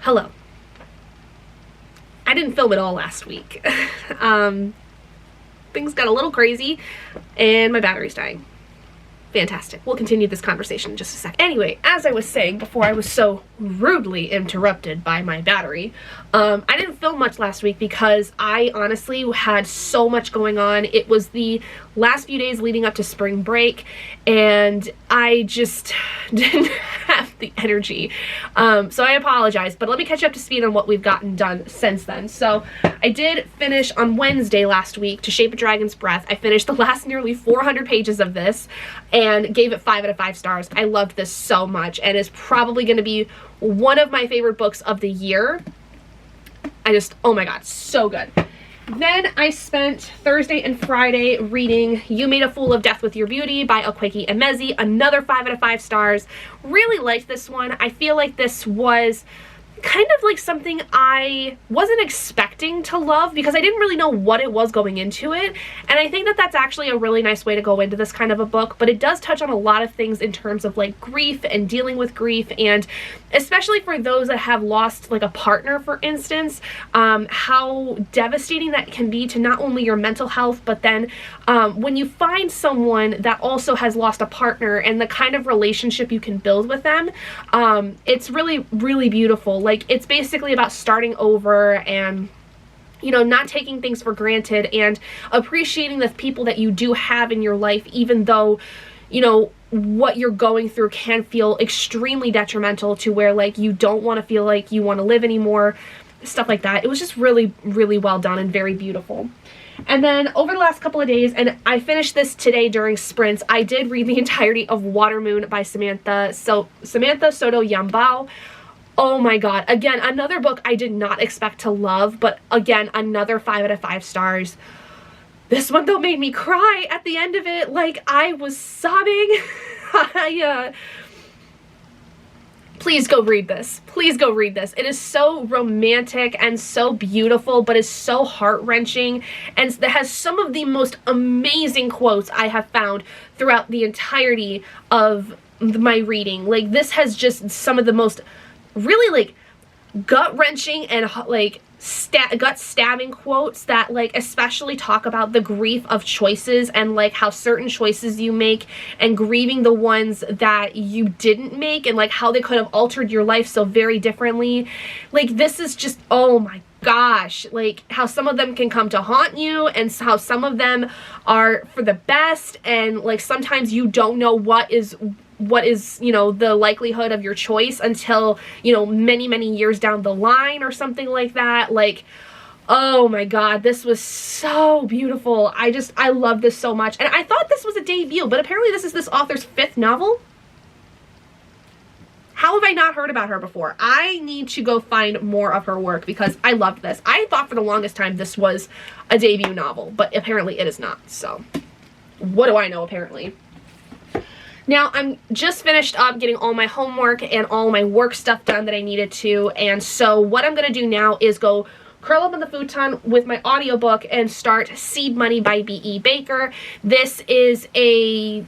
Hello. I didn't film at all last week. Things got a little crazy and my battery's dying. Fantastic. We'll continue this conversation in just a second. Anyway, as I was saying before I was so rudely interrupted by my battery, I didn't film much last week because I honestly had so much going on. It was the last few days leading up to spring break and I just didn't have the energy. So I apologize, but let me catch you up to speed on what we've gotten done since then. So I did finish on Wednesday last week To Shape a Dragon's Breath. I finished the last nearly 400 pages of this and gave it 5 out of 5 stars. I loved this so much and it's probably going to be one of my favorite books of the year. Oh my god, so good. Then I spent Thursday and Friday reading You Made a Fool of Death with Your Beauty by Akwaeke Emezi, another 5 out of 5 stars. Really liked this one. I feel like this was kind of like something I wasn't expecting to love because I didn't really know what it was going into it, and I think that that's actually a really nice way to go into this kind of a book. But it does touch on a lot of things in terms of like grief and dealing with grief, and especially for those that have lost like a partner, for instance, how devastating that can be to not only your mental health, but then when you find someone that also has lost a partner and the kind of relationship you can build with them. It's really, really beautiful. Like, it's basically about starting over and, you know, not taking things for granted and appreciating the people that you do have in your life, even though, you know, what you're going through can feel extremely detrimental to where, like, you don't want to feel like you want to live anymore, stuff like that. It was just really, really well done and very beautiful. And then over the last couple of days, and I finished this today during sprints, I did read the entirety of Water Moon by Samantha. So Samantha Sotto Yambao. Oh my god. Again, another book I did not expect to love, but again, another 5 out of 5 stars. This one, though, made me cry at the end of it. Like, I was sobbing. Please go read this. Please go read this. It is so romantic and so beautiful, but is so heart-wrenching, and it has some of the most amazing quotes I have found throughout the entirety of my reading. Like, this has just some of the most really, like, gut-wrenching and, like, gut-stabbing quotes that, like, especially talk about the grief of choices and, like, how certain choices you make and grieving the ones that you didn't make and, like, how they could have altered your life so very differently. Like, this is just, oh my gosh, like, how some of them can come to haunt you and how some of them are for the best, and, like, sometimes you don't know what is, you know, the likelihood of your choice until, you know, many, many years down the line or something like that. Like, oh my god, this was so beautiful. I love this so much. And I thought this was a debut, but apparently this is this author's 5th novel. How have I not heard about her before? I need to go find more of her work because I loved this. I thought for the longest time this was a debut novel, but apparently it is not. So, what do I know, apparently? Now, I'm just finished up getting all my homework and all my work stuff done that I needed to, and so what I'm going to do now is go curl up on the futon with my audiobook and start Seed Money by B.E. Baker. This is a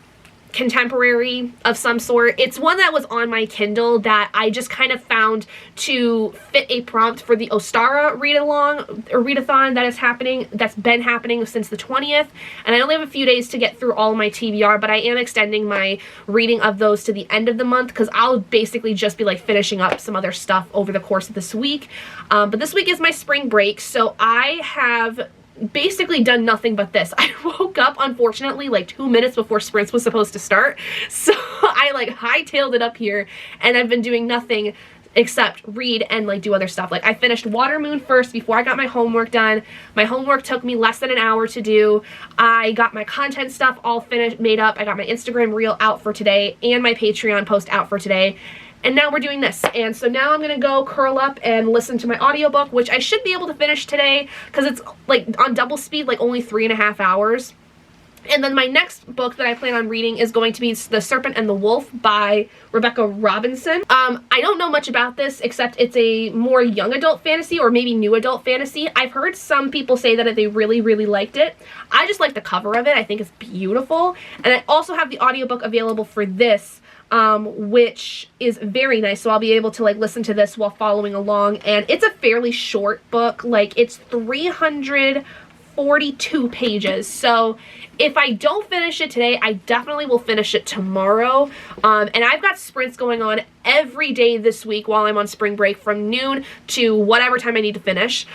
contemporary of some sort. It's one that was on my Kindle that I just kind of found to fit a prompt for the Ostara read-along or readathon that is happening, that's been happening since the 20th, and I only have a few days to get through all of my TBR, but I am extending my reading of those to the end of the month because I'll basically just be like finishing up some other stuff over the course of this week. But this week is my spring break, so I have basically done nothing but this. I woke up, unfortunately, like 2 minutes before sprints was supposed to start, so I like hightailed it up here, and I've been doing nothing except read and like do other stuff. Like, I finished Water Moon first before I got my homework done. My homework took me less than an hour to do. I got my content stuff all finished, made up. I got my Instagram reel out for today and my Patreon post out for today. And now we're doing this. And so now I'm going to go curl up and listen to my audiobook, which I should be able to finish today because it's like on double speed, like only 3.5 hours. And then my next book that I plan on reading is going to be The Serpent and the Wolf by Rebecca Robinson. I don't know much about this except it's a more young adult fantasy or maybe new adult fantasy. I've heard some people say that they really, really liked it. I just like the cover of it. I think it's beautiful. And I also have the audiobook available for this which is very nice. So I'll be able to like listen to this while following along. And it's a fairly short book. Like it's 342 pages. So if I don't finish it today, I definitely will finish it tomorrow. And I've got sprints going on every day this week while I'm on spring break from noon to whatever time I need to finish.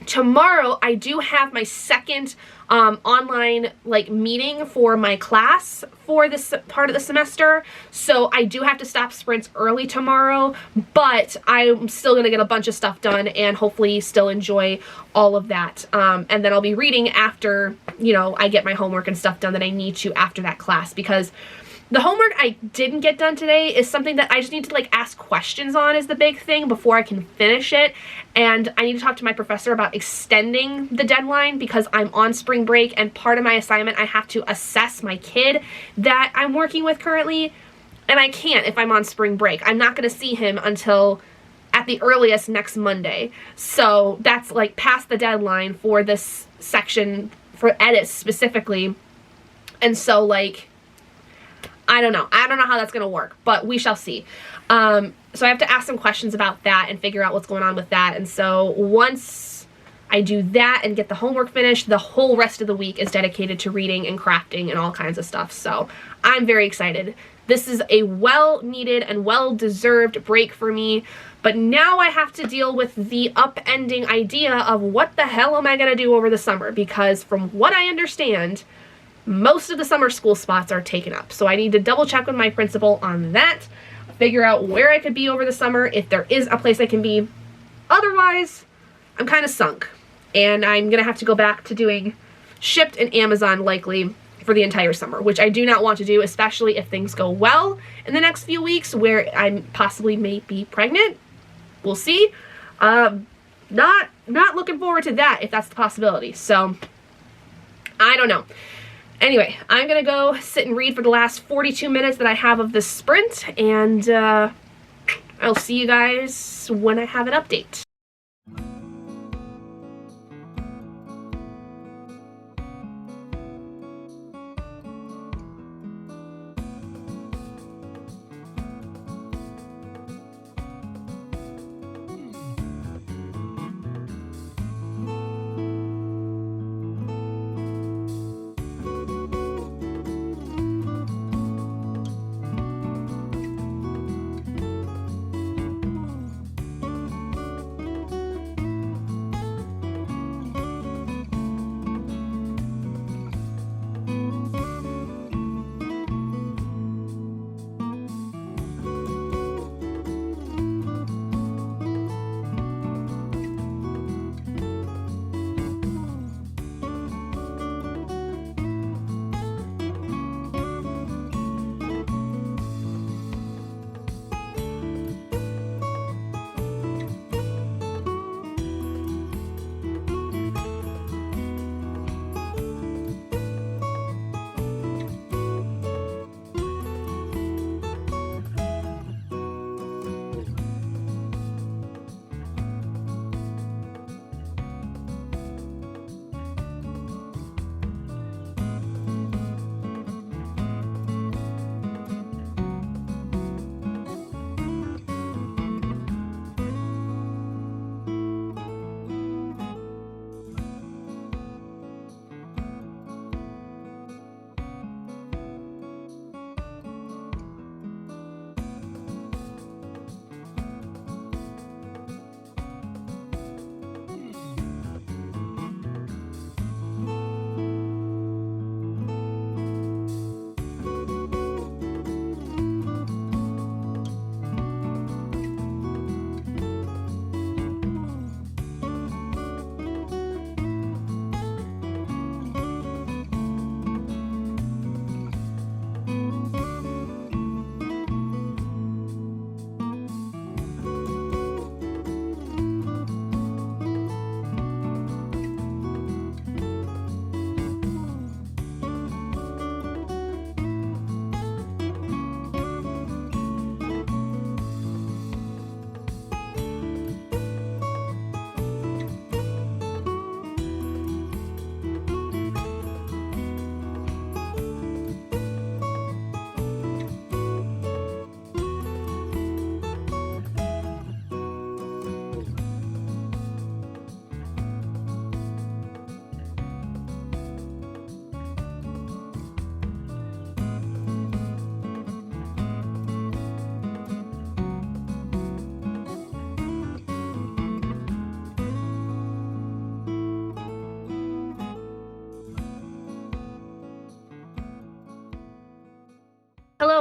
Tomorrow I do have my second online like meeting for my class for this part of the semester, so I do have to stop sprints early tomorrow, but I'm still gonna get a bunch of stuff done and hopefully still enjoy all of that. And then I'll be reading after, you know, I get my homework and stuff done that I need to after that class, because the homework I didn't get done today is something that I just need to like ask questions on is the big thing before I can finish it. And I need to talk to my professor about extending the deadline because I'm on spring break, and part of my assignment I have to assess my kid that I'm working with currently, and I can't if I'm on spring break. I'm not going to see him until at the earliest next Monday. So that's like past the deadline for this section for edits specifically. And so like I don't know how that's gonna work, but we shall see. So I have to ask some questions about that and figure out what's going on with that. And so once I do that and get the homework finished, the whole rest of the week is dedicated to reading and crafting and all kinds of stuff. So I'm very excited. This is a well-needed and well-deserved break for me, but now I have to deal with the upending idea of what the hell am I gonna do over the summer, because from what I understand, most of the summer school spots are taken up. So I need to double check with my principal on that, figure out where I could be over the summer, if there is a place I can be. Otherwise, I'm kind of sunk. And I'm going to have to go back to doing Shipped and Amazon likely for the entire summer, which I do not want to do, especially if things go well in the next few weeks where I possibly may be pregnant. We'll see. Not looking forward to that if that's the possibility. So I don't know. Anyway, I'm going to go sit and read for the last 42 minutes that I have of this sprint, and I'll see you guys when I have an update.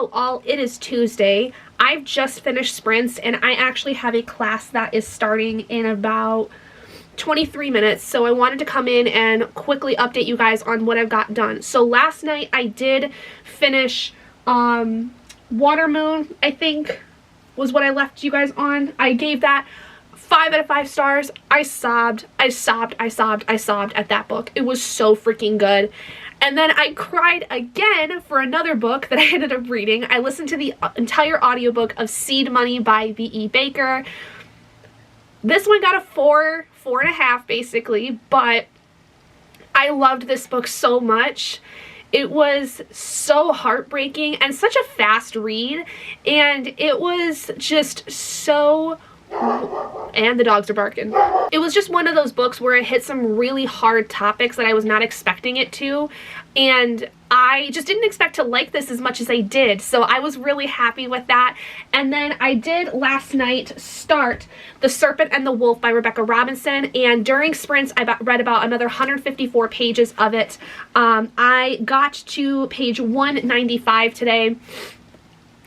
hello all, it is Tuesday. I've just finished sprints and I actually have a class that is starting in about 23 minutes, so I wanted to come in and quickly update you guys on what I've got done. So last night I did finish Water Moon, I think was what I left you guys on. I gave that 5 out of 5 stars. I sobbed at that book. It was so freaking good. And then I cried again for another book that I ended up reading. I listened to the entire audiobook of Seed Money by V.E. Baker. This one got a 4.5 basically, but I loved this book so much. It was so heartbreaking and such a fast read, and it was just so... And the dogs are barking. It was just one of those books where it hit some really hard topics that I was not expecting it to, and I just didn't expect to like this as much as I did, so I was really happy with that. And then I did last night start The Serpent and the Wolf by Rebecca Robinson, and during sprints I read about another 154 pages of it. I got to page 195 today.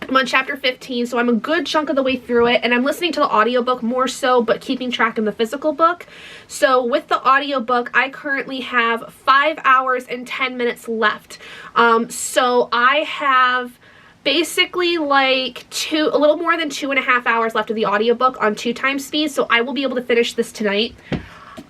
I'm on chapter 15, so I'm a good chunk of the way through it, and I'm listening to the audiobook more so, but keeping track of the physical book. So with the audiobook, I currently have 5 hours and 10 minutes left. So I have basically like a little more than 2.5 hours left of the audiobook on 2 times speed, so I will be able to finish this tonight.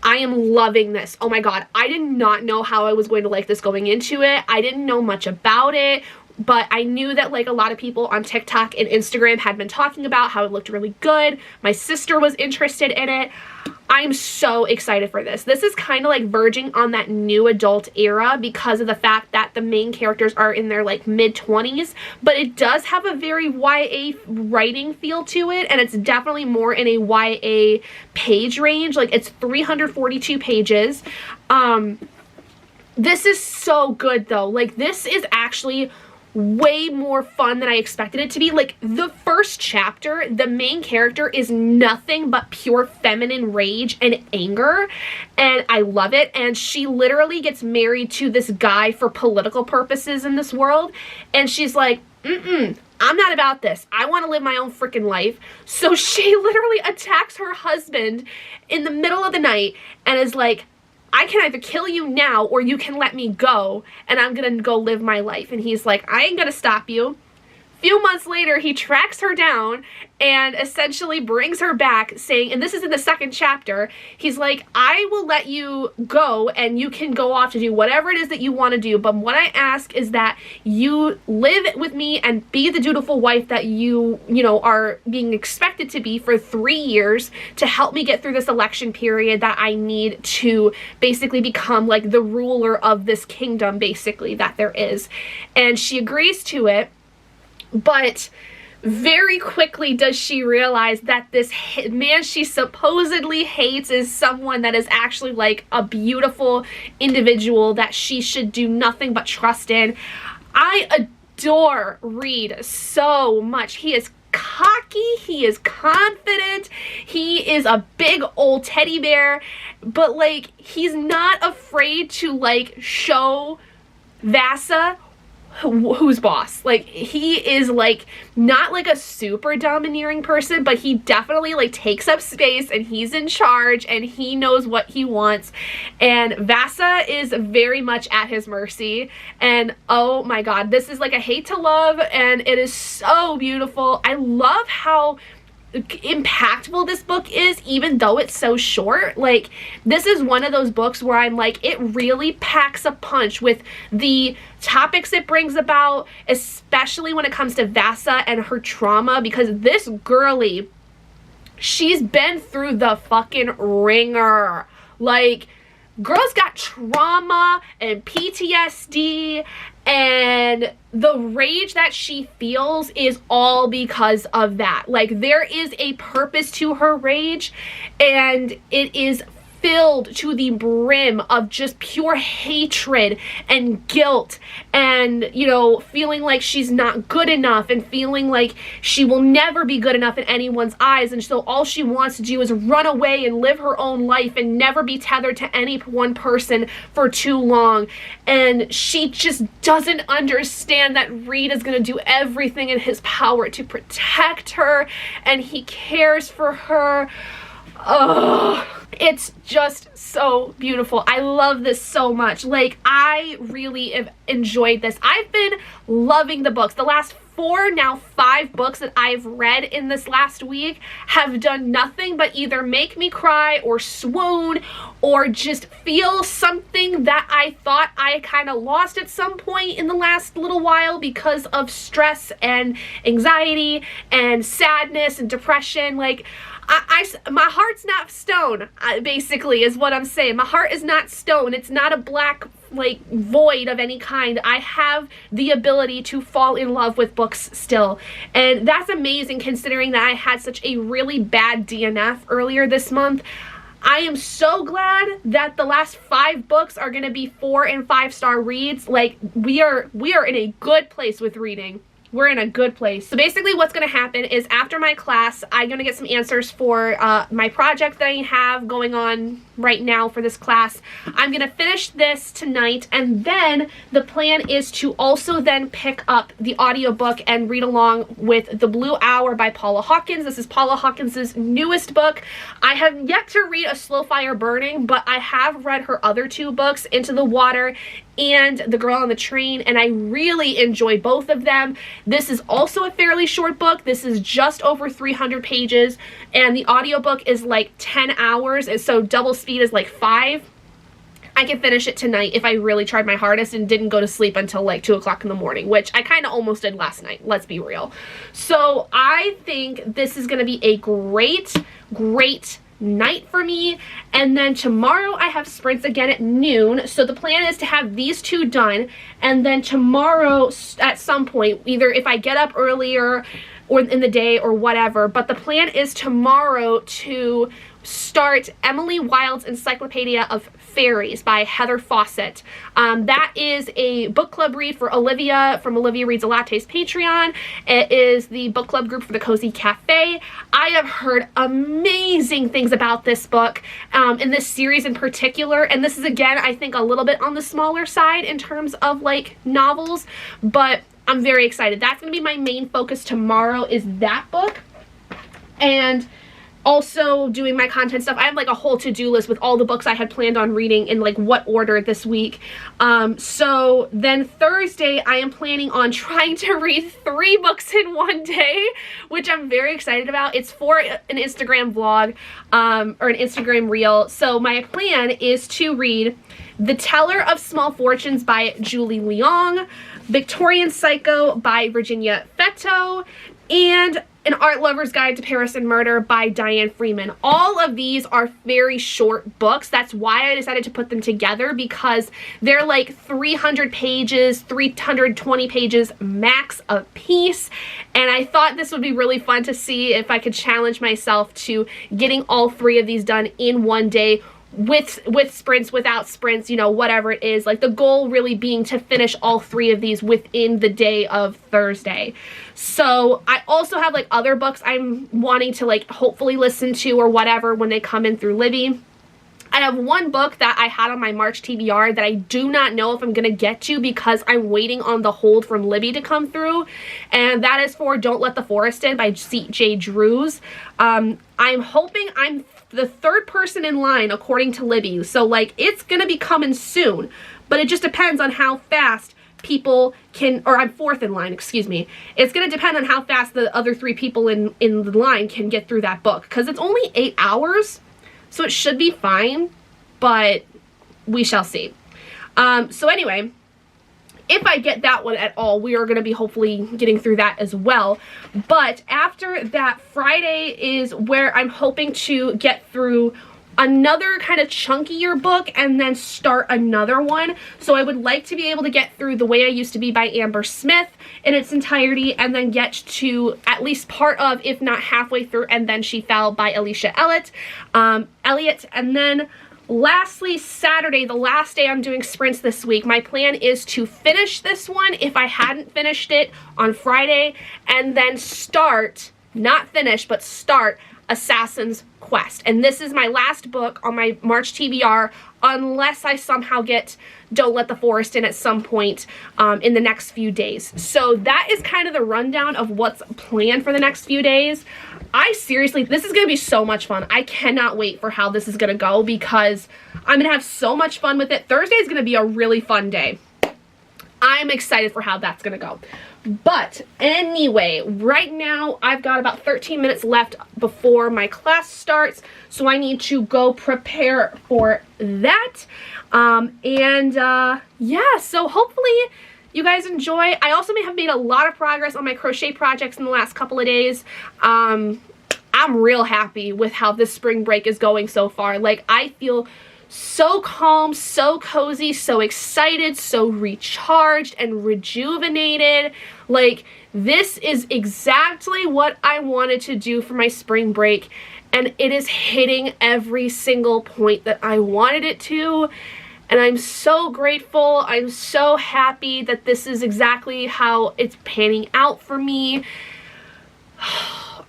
I am loving this. Oh my god, I did not know how I was going to like this going into it. I didn't know much about it, but I knew that like a lot of people on TikTok and Instagram had been talking about how it looked really good. My sister was interested in it. I'm so excited for this. This is kind of like verging on that new adult era because of the fact that the main characters are in their like mid-20s, but it does have a very YA writing feel to it, and it's definitely more in a YA page range. Like, it's 342 pages. This is so good though. Like, this is actually way more fun than I expected it to be. Like, the first chapter, the main character is nothing but pure feminine rage and anger, and I love it. And she literally gets married to this guy for political purposes in this world, and she's like, I'm not about this. I want to live my own freaking life. So she literally attacks her husband in the middle of the night and is like, I can either kill you now or you can let me go and I'm gonna go live my life. And he's like, I ain't gonna stop you. Few months later, he tracks her down and essentially brings her back saying, and this is in the second chapter, he's like, I will let you go and you can go off to do whatever it is that you want to do, but what I ask is that you live with me and be the dutiful wife that you know, are being expected to be for 3 years to help me get through this election period that I need to basically become like the ruler of this kingdom, basically, that there is. And she agrees to it. But very quickly does she realize that this man she supposedly hates is someone that is actually like a beautiful individual that she should do nothing but trust in. I adore Reed so much. He is cocky, he is confident, he is a big old teddy bear, but like, he's not afraid to like show Vasa who's boss. Like, he is like not like a super domineering person, but he definitely like takes up space and he's in charge and he knows what he wants, and Vasa is very much at his mercy. And oh my god, this is like a hate to love, and it is so beautiful. I love how impactful this book is, even though it's so short. Like, this is one of those books where I'm like, it really packs a punch with the topics it brings about, especially when it comes to Vasa and her trauma, because this girly, she's been through the fucking ringer. Like, girl's got trauma and PTSD, and the rage that she feels is all because of that. Like, there is a purpose to her rage, and it is filled to the brim of just pure hatred and guilt and, you know, feeling like she's not good enough and feeling like she will never be good enough in anyone's eyes. And so all she wants to do is run away and live her own life and never be tethered to any one person for too long. And she just doesn't understand that Reed is going to do everything in his power to protect her, and he cares for her. Oh, it's just so beautiful. I love this so much. Like, I really have enjoyed this. I've been loving the books. The last 4, now 5 books that I've read in this last week have done nothing but either make me cry or swoon or just feel something that I thought I kind of lost at some point in the last little while because of stress and anxiety and sadness and depression. Like, my heart's not stone, basically, is what I'm saying. My heart is not stone. It's not a black, like, void of any kind. I have the ability to fall in love with books still. And that's amazing considering that I had such a really bad DNF earlier this month. I am so glad that the last 5 books are going to be 4 and 5-star reads. Like, we are in a good place with reading. We're in a good place. So basically what's going to happen is after my class, I'm going to get some answers for my project that I have going on right now for this class. I'm going to finish this tonight, and then the plan is to also then pick up the audiobook and read along with The Blue Hour by Paula Hawkins. This is Paula Hawkins's newest book. I have yet to read A Slow Fire Burning, but I have read her other 2 books, Into the Water and The Girl on the Train, and I really enjoy both of them. This is also a fairly short book. This is just over 300 pages, and the audiobook is like 10 hours, and so double speed is like 5. I can finish it tonight if I really tried my hardest and didn't go to sleep until like 2 o'clock in the morning, which I kind of almost did last night, let's be real. So I think this is going to be a great night for me. And then tomorrow I have sprints again at noon, so the plan is to have these 2 done, and then tomorrow at some point, either if I get up earlier or in the day or whatever, but the plan is tomorrow to start Emily Wilde's Encyclopaedia of Faeries by Heather Fawcett. That is a book club read for Olivia from Olivia Reads a Latte's Patreon. It is the book club group for the Cozy Cafe. I have heard amazing things about this book, in this series in particular, and this is, again, I think a little bit on the smaller side in terms of like novels, but I'm very excited. That's going to be my main focus tomorrow, is that book. And also doing my content stuff. I have like a whole to-do list with all the books I had planned on reading in like what order this week. So then Thursday I am planning on trying to read 3 books in one day, which I'm very excited about. It's for an Instagram vlog, or an Instagram reel. So my plan is to read The Teller of Small Fortunes by Julie Leong, Victorian Psycho by Virginia Fetto, and An Art Lover's Guide to Paris and Murder by Diane Freeman. All of these are very short books. That's why I decided to put them together, because they're like 300 pages, 320 pages max a piece. And I thought this would be really fun to see if I could challenge myself to getting all 3 of these done in one day, with sprints, without sprints, you know, whatever it is. Like, the goal really being to finish all 3 of these within the day of Thursday. So I also have like other books I'm wanting to like hopefully listen to or whatever when they come in through Libby. I have one book that I had on my March TBR that I do not know if I'm going to get to because I'm waiting on the hold from Libby to come through, and that is for Don't Let the Forest In by C.J. Drews. I'm hoping I'm the 3rd person in line according to Libby, so like it's going to be coming soon, but it just depends on how fast people can, or I'm 4th in line, excuse me. It's going to depend on how fast the other 3 people in the line can get through that book, because it's only 8 hours, so it should be fine, but we shall see. So anyway, if I get that one at all, we are going to be hopefully getting through that as well. But after that, Friday is where I'm hoping to get through another kind of chunkier book and then start another one. So I would like to be able to get through The Way I Used to Be by Amber Smith in its entirety, and then get to at least part of, if not halfway through, And Then She Fell by Alicia Elliott. And then lastly, Saturday, the last day I'm doing sprints this week, my plan is to finish this one if I hadn't finished it on Friday, and then start, not finish, but start Assassin's Quest. And this is my last book on my March TBR, unless I somehow get Don't Let the Forest In at some point in the next few days. So that is kind of the rundown of what's planned for the next few days. I seriously, this is going to be so much fun. I cannot wait for how this is going to go, because I'm going to have so much fun with it. Thursday is going to be a really fun day. I'm excited for how that's going to go. But anyway, right now I've got about 13 minutes left before my class starts, so I need to go prepare for that. Yeah, so hopefully you guys enjoy. I also may have made a lot of progress on my crochet projects in the last couple of days. I'm real happy with how this spring break is going so far. Like, I feel so calm, so cozy, so excited, so recharged and rejuvenated. Like, this is exactly what I wanted to do for my spring break, and it is hitting every single point that I wanted it to. And I'm so grateful. I'm so happy that this is exactly how it's panning out for me.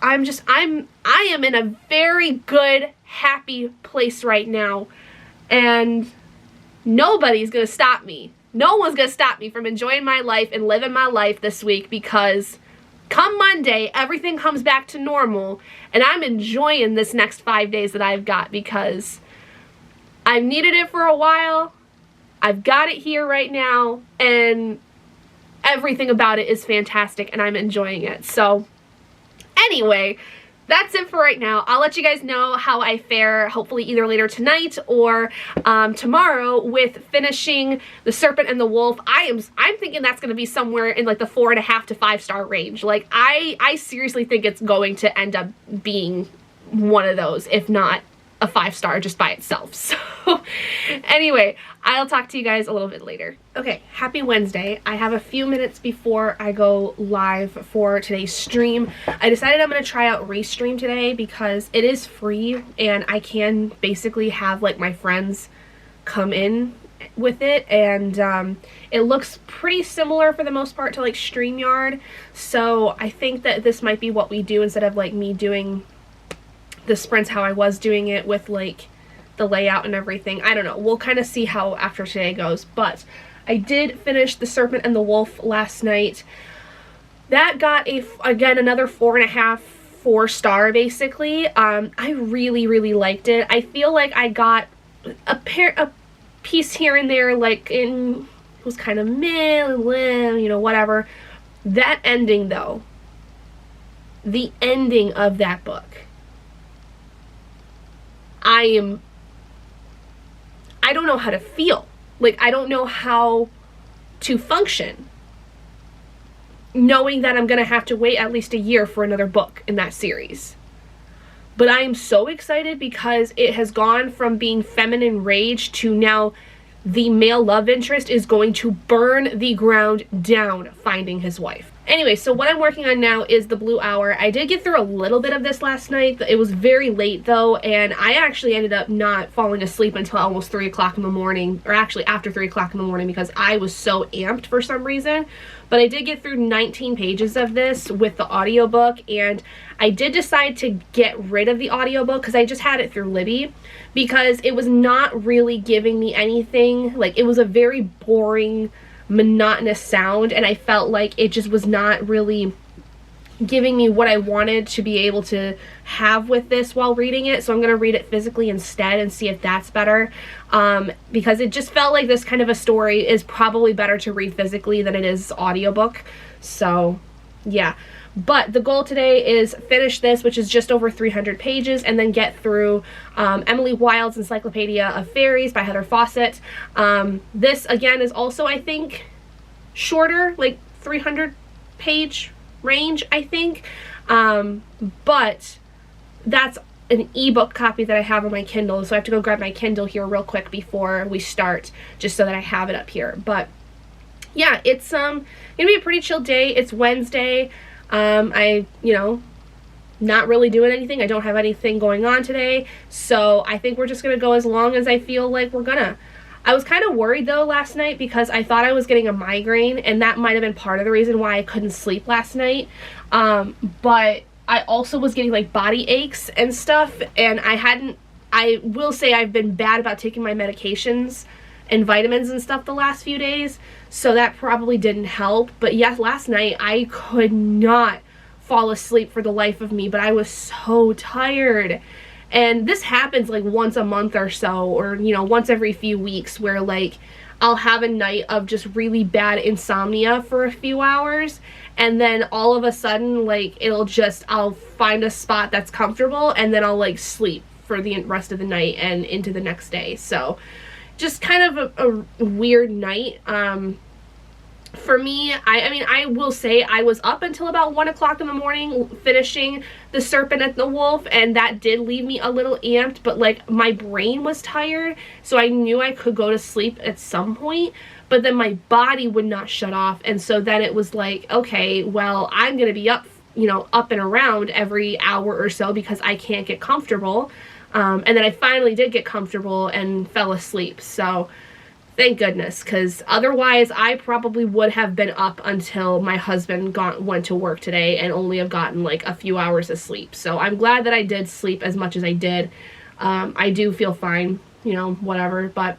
I am in a very good, happy place right now. And nobody's gonna stop me. No one's gonna stop me from enjoying my life and living my life this week, because come Monday, everything comes back to normal, and I'm enjoying this next 5 days that I've got, because I've needed it for a while. I've got it here right now, and everything about it is fantastic, and I'm enjoying it. So anyway, that's it for right now. I'll let you guys know how I fare, hopefully either later tonight or tomorrow, with finishing The Serpent and the Wolf. I'm thinking that's going to be somewhere in like the 4.5 to 5 star range. Like, I seriously think it's going to end up being one of those, if not a 5 star just by itself. So anyway, I'll talk to you guys a little bit later. Okay, happy Wednesday. I have a few minutes before I go live for today's stream. I decided I'm going to try out Restream today because it is free, and I can basically have like my friends come in with it, and it looks pretty similar for the most part to like StreamYard. So I think that this might be what we do instead of like me doing the sprints how I was doing it with like the layout and everything. I don't know. We'll kind of see how after today goes. But I did finish The Serpent and the Wolf last night. That got again another 4.5, 4 star basically. I really liked it. I feel like I got a piece here and there, like it was kind of meh, you know, whatever. That ending though, the ending of that book, I don't know how to feel. Like, I don't know how to function knowing that I'm gonna have to wait at least a year for another book in that series. But I am so excited because it has gone from being feminine rage to now the male love interest is going to burn the ground down finding his wife. Anyway, so what I'm working on now is The Blue Hour. I did get through a little bit of this last night. It was very late though, and I actually ended up not falling asleep until almost 3 o'clock in the morning, or actually after 3 o'clock in the morning, because I was so amped for some reason. But I did get through 19 pages of this with the audiobook, and I did decide to get rid of the audiobook because I just had it through Libby, because it was not really giving me anything. Like, it was a very boring, monotonous sound, and I felt like it just was not really giving me what I wanted to be able to have with this while reading it. So I'm going to read it physically instead and see if that's better, because it just felt like this kind of a story is probably better to read physically than it is audiobook. So yeah, but the goal today is finish this, which is just over 300 pages, and then get through Emily Wilde's Encyclopaedia of Faeries by Heather Fawcett. This again is also, I think, shorter, like 300 page range, I think, but that's an ebook copy that I have on my Kindle, so I have to go grab my Kindle here real quick before we start, just so that I have it up here. But yeah, it's gonna be a pretty chill day. It's Wednesday. I not really doing anything. I don't have anything going on today, so I think we're just gonna go as long as I feel like we're gonna. I was kind of worried though last night because I thought I was getting a migraine, and that might have been part of the reason why I couldn't sleep last night. But I also was getting like body aches and stuff, and I will say I've been bad about taking my medications and vitamins and stuff the last few days, so that probably didn't help. But yes, last night I could not fall asleep for the life of me, but I was so tired. And this happens like once a month or so, or you know, once every few weeks, where like I'll have a night of just really bad insomnia for a few hours, and then all of a sudden like I'll find a spot that's comfortable, and then I'll like sleep for the rest of the night and into the next day. So just kind of a weird night. For me, I mean, I will say I was up until about 1 o'clock in the morning finishing the Serpent and the Wolf, and that did leave me a little amped, but like my brain was tired, so I knew I could go to sleep at some point, but then my body would not shut off, and so then it was like, okay, well, I'm gonna be up, you know, up and around every hour or so because I can't get comfortable. And then I finally did get comfortable and fell asleep, so thank goodness, because otherwise I probably would have been up until my husband went to work today and only have gotten like a few hours of sleep. So I'm glad that I did sleep as much as I did. I do feel fine, you know, whatever, but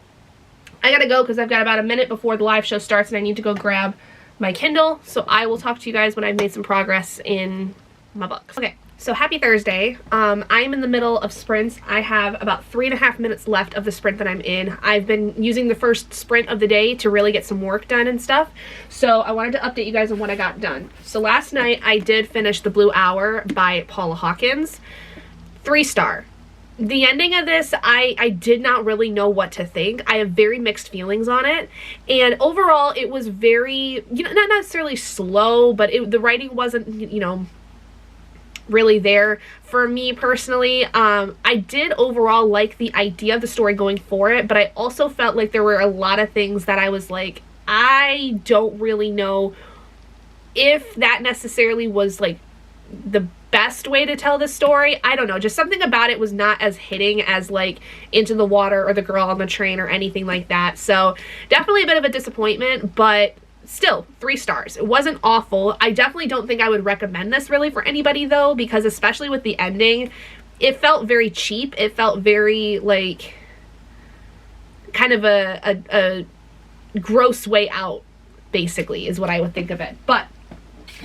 I gotta go because I've got about a minute before the live show starts and I need to go grab my Kindle. So I will talk to you guys when I've made some progress in my books. Okay. So happy Thursday. I'm in the middle of sprints. I have about 3.5 minutes left of the sprint that I'm in. I've been using the first sprint of the day to really get some work done and stuff. So I wanted to update you guys on what I got done. So last night I did finish The Blue Hour by Paula Hawkins. 3-star. The ending of this, I did not really know what to think. I have very mixed feelings on it. And overall it was very, you know, not necessarily slow, but the writing wasn't, you know, really there for me personally. I did overall like the idea of the story going for it, but I also felt like there were a lot of things that I was like, I don't really know if that necessarily was like the best way to tell the story. I don't know, just something about it was not as hitting as like Into the Water or The Girl on the Train or anything like that. So definitely a bit of a disappointment, but still 3 stars. It wasn't awful. I definitely don't think I would recommend this really for anybody though, because especially with the ending, it felt very cheap. It felt very like kind of a gross way out, basically, is what I would think of it. But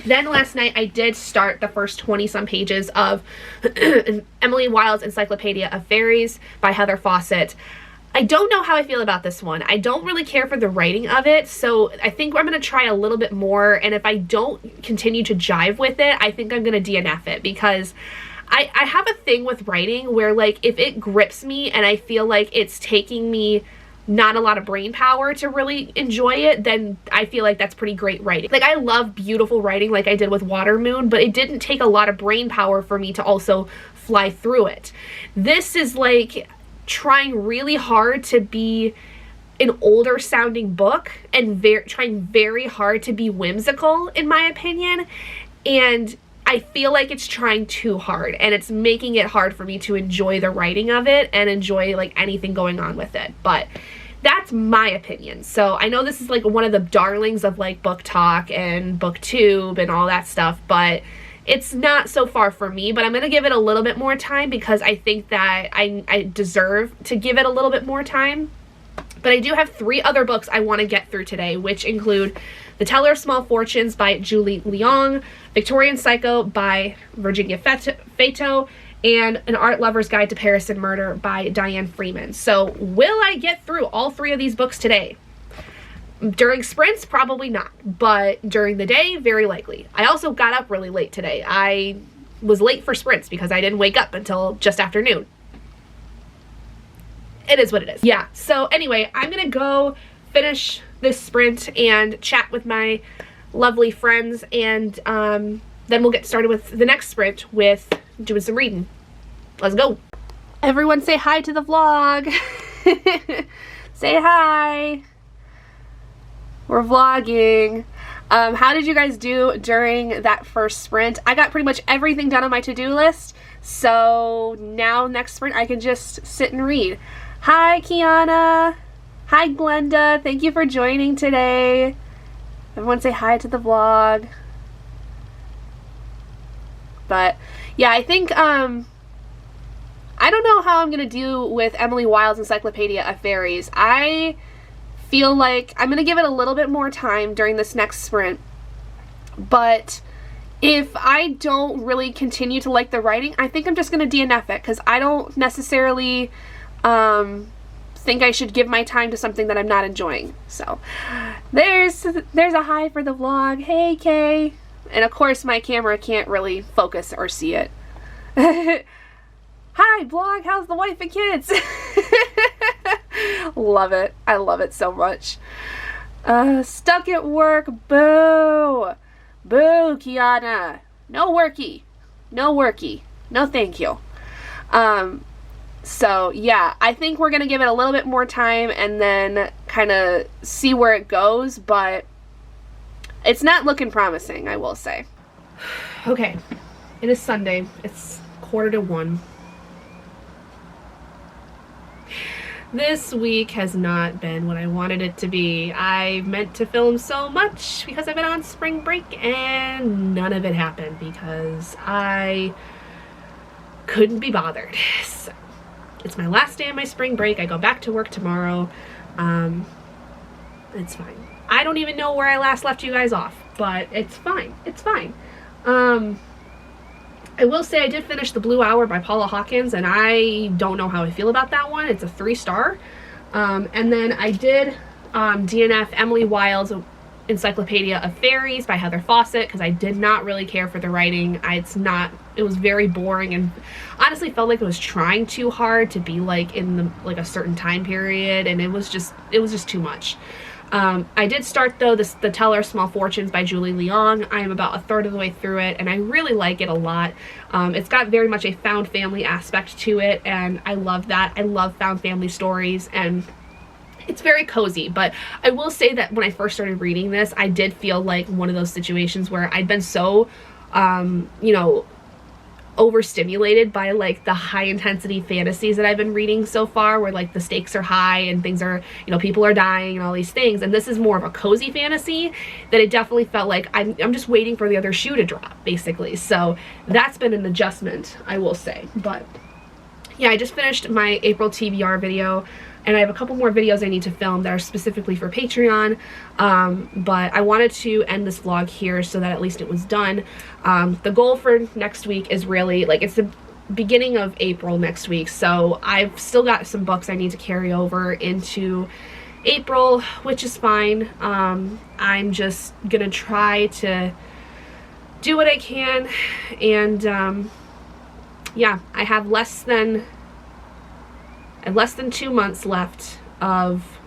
then last night I did start the first 20 some pages of Emily Wilde's Encyclopaedia of Faeries by Heather Fawcett. I don't know how I feel about this one. I don't really care for the writing of it, so I think I'm going to try a little bit more, and if I don't continue to jive with it, I think I'm going to DNF it, because I have a thing with writing where, like, if it grips me and I feel like it's taking me not a lot of brain power to really enjoy it, then I feel like that's pretty great writing. Like, I love beautiful writing like I did with Water Moon, but it didn't take a lot of brain power for me to also fly through it. This is like trying really hard to be an older sounding book and trying very hard to be whimsical, in my opinion, and I feel like it's trying too hard, and it's making it hard for me to enjoy the writing of it and enjoy like anything going on with it. But that's my opinion. So I know this is like one of the darlings of like Book Talk and BookTube and all that stuff, but it's not so far for me. But I'm going to give it a little bit more time because I think that I deserve to give it a little bit more time. But I do have 3 other books I want to get through today, which include The Teller of Small Fortunes by Julie Leong, Victorian Psycho by Virginia Fato, and An Art Lover's Guide to Paris and Murder by Diane Freeman. So will I get through all 3 of these books today? During sprints, probably not, but during the day, very likely. I also got up really late today. I was late for sprints because I didn't wake up until just after noon. It is what it is. Yeah, so anyway, I'm gonna go finish this sprint and chat with my lovely friends, and then we'll get started with the next sprint with doing some reading. Let's go. Everyone say hi to the vlog. Say hi. We're vlogging. How did you guys do during that first sprint? I got pretty much everything done on my to-do list, so now next sprint I can just sit and read. Hi, Kiana. Hi, Glenda. Thank you for joining today. Everyone say hi to the vlog. But yeah, I think I don't know how I'm gonna do with Emily Wilde's Encyclopaedia of Faeries. I feel like I'm gonna give it a little bit more time during this next sprint, but if I don't really continue to like the writing, I think I'm just gonna DNF it, because I don't necessarily think I should give my time to something that I'm not enjoying. So there's a hi for the vlog. Hey, Kay. And of course my camera can't really focus or see it. Hi, vlog, how's the wife and kids? Love it. I love it so much. Stuck at work. Boo. Boo, Kiana. No worky. No worky. No thank you. So yeah, I think we're going to give it a little bit more time and then kind of see where it goes, but it's not looking promising, I will say. Okay, it is Sunday. It's 12:45. This week has not been what I wanted it to be. I meant to film so much because I've been on spring break and none of it happened because I couldn't be bothered. So it's my last day of my spring break. I go back to work tomorrow. It's fine. I don't even know where I last left you guys off, but it's fine. It's fine. I will say I did finish The Blue Hour by Paula Hawkins, and I don't know how I feel about that one. It's a 3-star. And then I did DNF Emily Wilde's Encyclopaedia of Faeries by Heather Fawcett, because I did not really care for the writing. It was very boring, and honestly felt like it was trying too hard to be like in a certain time period, and it was just too much. I did start though The Teller Small Fortunes by Julie Leong. I am about a third of the way through it and I really like it a lot. It's got very much a found family aspect to it, and I love that. I love found family stories, and it's very cozy. But I will say that when I first started reading this, I did feel like one of those situations where I'd been so you know, overstimulated by like the high intensity fantasies that I've been reading so far, where like the stakes are high and things are, you know, people are dying and all these things, and this is more of a cozy fantasy, that it definitely felt like I'm just waiting for the other shoe to drop, basically. So that's been an adjustment, I will say. But yeah, I just finished my April TBR video, and I have a couple more videos I need to film that are specifically for Patreon, but I wanted to end this vlog here so that at least it was done. The goal for next week is really, like, it's the beginning of April next week, so I've still got some books I need to carry over into April, which is fine. I'm just gonna try to do what I can, and yeah, I have less than 2 months left of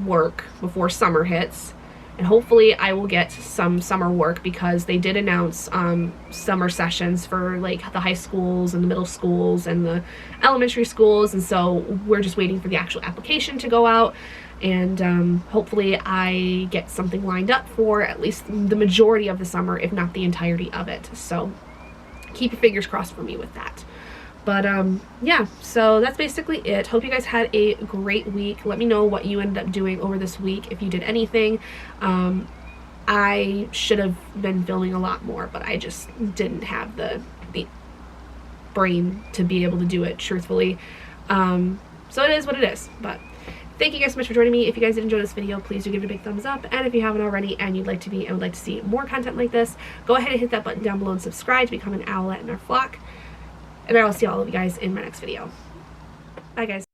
work before summer hits, and hopefully I will get some summer work, because they did announce summer sessions for like the high schools and the middle schools and the elementary schools, and so we're just waiting for the actual application to go out, and hopefully I get something lined up for at least the majority of the summer, if not the entirety of it. So keep your fingers crossed for me with that. But yeah, so that's basically it. Hope you guys had a great week. Let me know what you ended up doing over this week, if you did anything. I should have been filming a lot more, but I just didn't have the brain to be able to do it, truthfully. So it is what it is. But thank you guys so much for joining me. If you guys did enjoy this video, please do give it a big thumbs up. And if you haven't already and you'd like to be and would like to see more content like this, go ahead and hit that button down below and subscribe to become an owlet in our flock. And I will see all of you guys in my next video. Bye, guys.